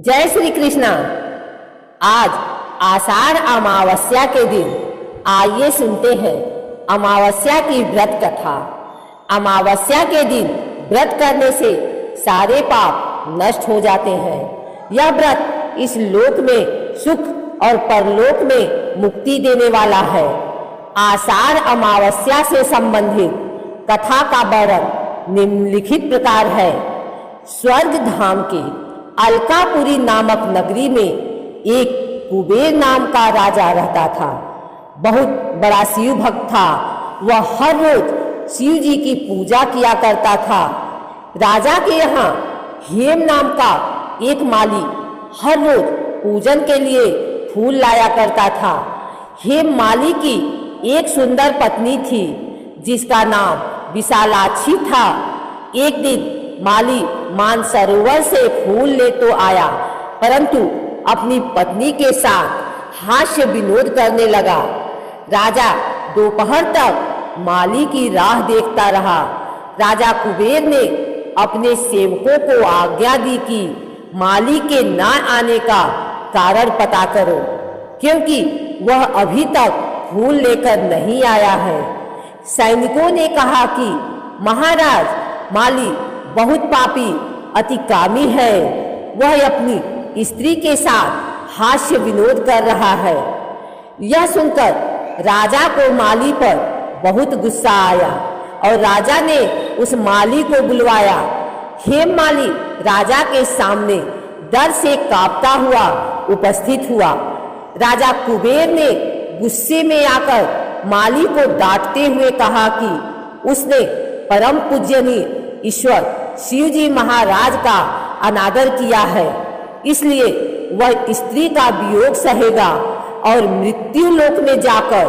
जय श्री कृष्णा। आज आषाढ़ अमावस्या के दिन आइए सुनते हैं अमावस्या की व्रत कथा। अमावस्या के दिन व्रत करने से सारे पाप नष्ट हो जाते हैं। यह व्रत इस लोक में सुख और परलोक में मुक्ति देने वाला है। आषाढ़ अमावस्या से संबंधित कथा का वर्णन निम्नलिखित प्रकार है। स्वर्ग धाम के अलकापुरी नामक नगरी में एक कुबेर नाम का राजा रहता था। बहुत बड़ा शिव भक्त था। वह हर रोज शिव जी की पूजा किया करता था। राजा के यहाँ हेम नाम का एक माली हर रोज पूजन के लिए फूल लाया करता था। हेम माली की एक सुंदर पत्नी थी जिसका नाम विशालाक्षी था। एक दिन माली मानसरोवर से फूल ले तो आया, परंतु अपनी पत्नी के साथ हास्य विनोद करने लगा। राजा दोपहर तक माली की राह देखता रहा। राजा कुबेर ने अपने सेवकों को आज्ञा दी कि माली के न आने का कारण पता करो, क्योंकि वह अभी तक फूल लेकर नहीं आया है। सैनिकों ने कहा कि महाराज, माली बहुत पापी अतिकामी है। वह अपनी स्त्री के साथ हास्य विनोद कर रहा है। यह सुनकर राजा को माली पर बहुत गुस्सा आया और राजा ने उस माली को बुलवाया। हेम माली राजा के सामने डर से कांपता हुआ उपस्थित हुआ। राजा कुबेर ने गुस्से में आकर माली को डांटते हुए कहा कि उसने परम पूजनीय ईश्वर शिव जी महाराज का अनादर किया है, इसलिए वह स्त्री का वियोग सहेगा और मृत्यु लोक में जाकर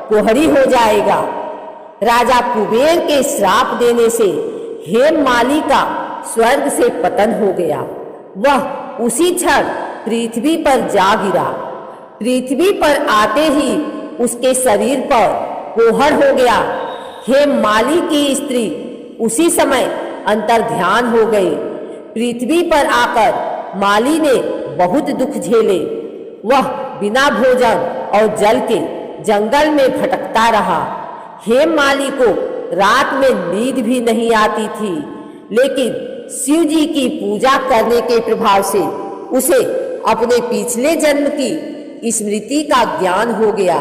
कोहरी हो जाएगा। राजा कुबेर के श्राप देने से हेम माली का स्वर्ग से पतन हो गया। वह उसी क्षण पृथ्वी पर जा गिरा। पृथ्वी पर आते ही उसके शरीर पर कोहर हो गया। हेम माली की स्त्री उसी समय अंतर ध्यान हो गई। पृथ्वी पर आकर माली ने बहुत दुख झेले। वह बिना भोजन और जल के जंगल में भटकता रहा। हेम माली को रात में नींद भी नहीं आती थी, लेकिन शिव जी की पूजा करने के प्रभाव से उसे अपने पिछले जन्म की स्मृति का ज्ञान हो गया।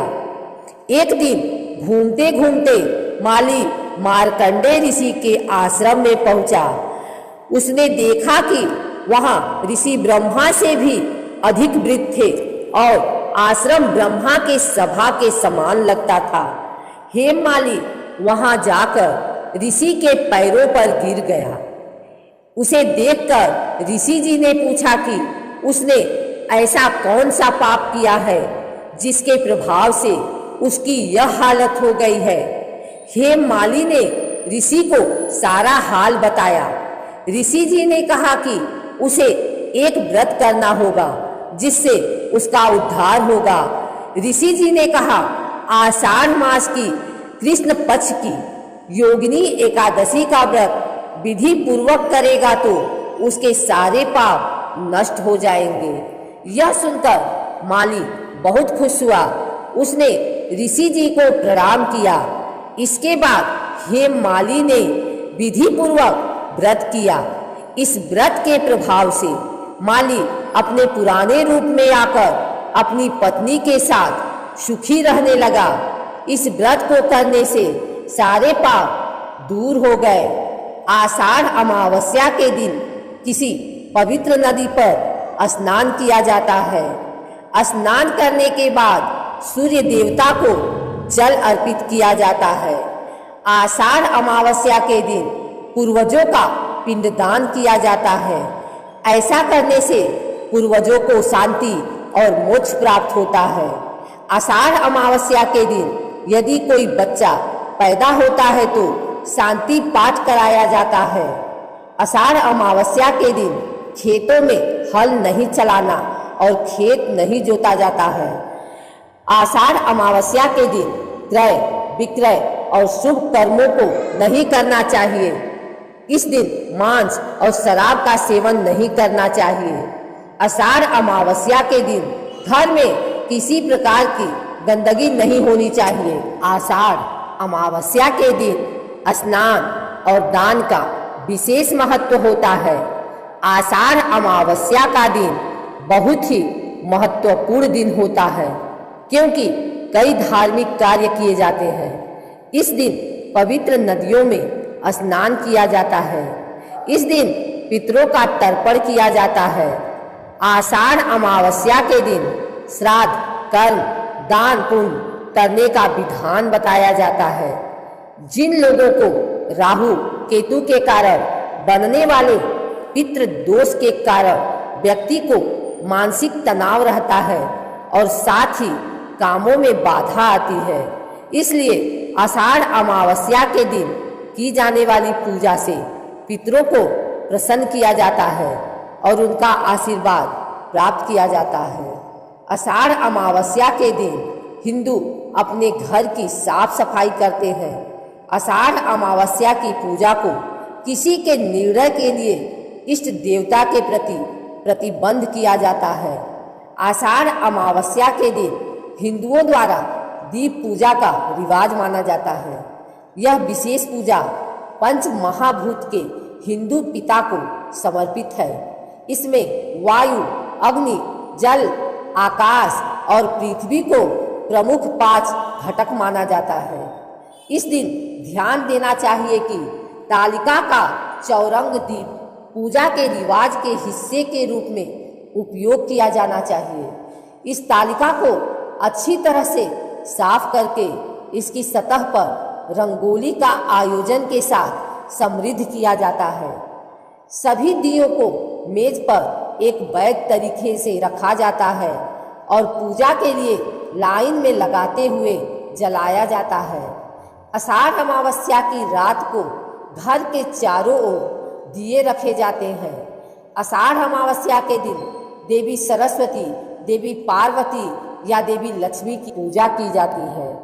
एक दिन घूमते घूमते माली मार्कंडे ऋषि के आश्रम में पहुंचा। उसने देखा कि वहां ऋषि ब्रह्मा से भी अधिक वृद्ध थे और आश्रम ब्रह्मा के सभा के समान लगता था। हेम माली वहां जाकर ऋषि के पैरों पर गिर गया। उसे देखकर ऋषि जी ने पूछा कि उसने ऐसा कौन सा पाप किया है जिसके प्रभाव से उसकी यह हालत हो गई है। हेम माली ने ऋषि को सारा हाल बताया। ऋषि जी ने कहा कि उसे एक व्रत करना होगा जिससे उसका उद्धार होगा। ऋषि जी ने कहा, आषाढ़ मास की कृष्ण पक्ष की योगिनी एकादशी का व्रत विधि पूर्वक करेगा तो उसके सारे पाप नष्ट हो जाएंगे। यह सुनकर माली बहुत खुश हुआ। उसने ऋषि जी को प्रणाम किया। इसके बाद हेम माली ने विधि पूर्वक व्रत किया। इस व्रत के प्रभाव से माली अपने पुराने रूप में आकर अपनी पत्नी के साथ सुखी रहने लगा। इस व्रत को करने से सारे पाप दूर हो गए। आषाढ़ अमावस्या के दिन किसी पवित्र नदी पर स्नान किया जाता है। स्नान करने के बाद सूर्य देवता को जल अर्पित किया जाता है। आषाढ़ अमावस्या के दिन पूर्वजों का पिंडदान किया जाता है। ऐसा करने से पूर्वजों को शांति और मोक्ष प्राप्त होता है। आषाढ़ अमावस्या के दिन यदि कोई बच्चा पैदा होता है तो शांति पाठ कराया जाता है। आषाढ़ अमावस्या के दिन खेतों में हल नहीं चलाना और खेत नहीं जोता जाता है। आषाढ़ अमावस्या के दिन क्रय विक्रय और शुभ कर्मों को नहीं करना चाहिए। इस दिन मांस और शराब का सेवन नहीं करना चाहिए। आषाढ़ अमावस्या के दिन घर में किसी प्रकार की गंदगी नहीं होनी चाहिए। आषाढ़ अमावस्या के दिन स्नान और दान का विशेष महत्व होता है। आषाढ़ अमावस्या का दिन बहुत ही महत्वपूर्ण दिन होता है, क्योंकि कई धार्मिक कार्य किए जाते हैं। इस दिन पवित्र नदियों में स्नान किया जाता है। इस दिन पितरों का तर्पण किया जाता है। आषाढ़ अमावस्या के दिन श्राद्ध, कर्म, दान, पुण्य करने का विधान बताया जाता है। जिन लोगों को राहु केतु के कारण बनने वाले पितृ दोष के कारण व्यक्ति को मानसिक तनाव रहता है और साथ ही कामों में बाधा आती है, इसलिए आषाढ़ अमावस्या के दिन की जाने वाली पूजा से पितरों को प्रसन्न किया जाता है और उनका आशीर्वाद प्राप्त किया जाता है। आषाढ़ अमावस्या के दिन हिंदू अपने घर की साफ सफाई करते हैं। आषाढ़ अमावस्या की पूजा को किसी के निर्णय के लिए इष्ट देवता के प्रति प्रतिबंध किया जाता है। आषाढ़ अमावस्या के दिन हिंदुओं द्वारा दीप पूजा का रिवाज माना जाता है। यह विशेष पूजा पंच महाभूत के हिंदू पिता को समर्पित है। इसमें वायु, अग्नि, जल, आकाश और पृथ्वी को प्रमुख 5 घटक माना जाता है। इस दिन ध्यान देना चाहिए कि तालिका का चौरंग दीप पूजा के रिवाज के हिस्से के रूप में उपयोग किया जाना चाहिए। इस तालिका को अच्छी तरह से साफ करके इसकी सतह पर रंगोली का आयोजन के साथ समृद्ध किया जाता है। सभी दियों को मेज पर एक बैग तरीके से रखा जाता है और पूजा के लिए लाइन में लगाते हुए जलाया जाता है। आषाढ़ अमावस्या की रात को घर के चारों ओर दिए रखे जाते हैं। आषाढ़ अमावस्या के दिन देवी सरस्वती, देवी पार्वती या देवी लक्ष्मी की पूजा की जाती है।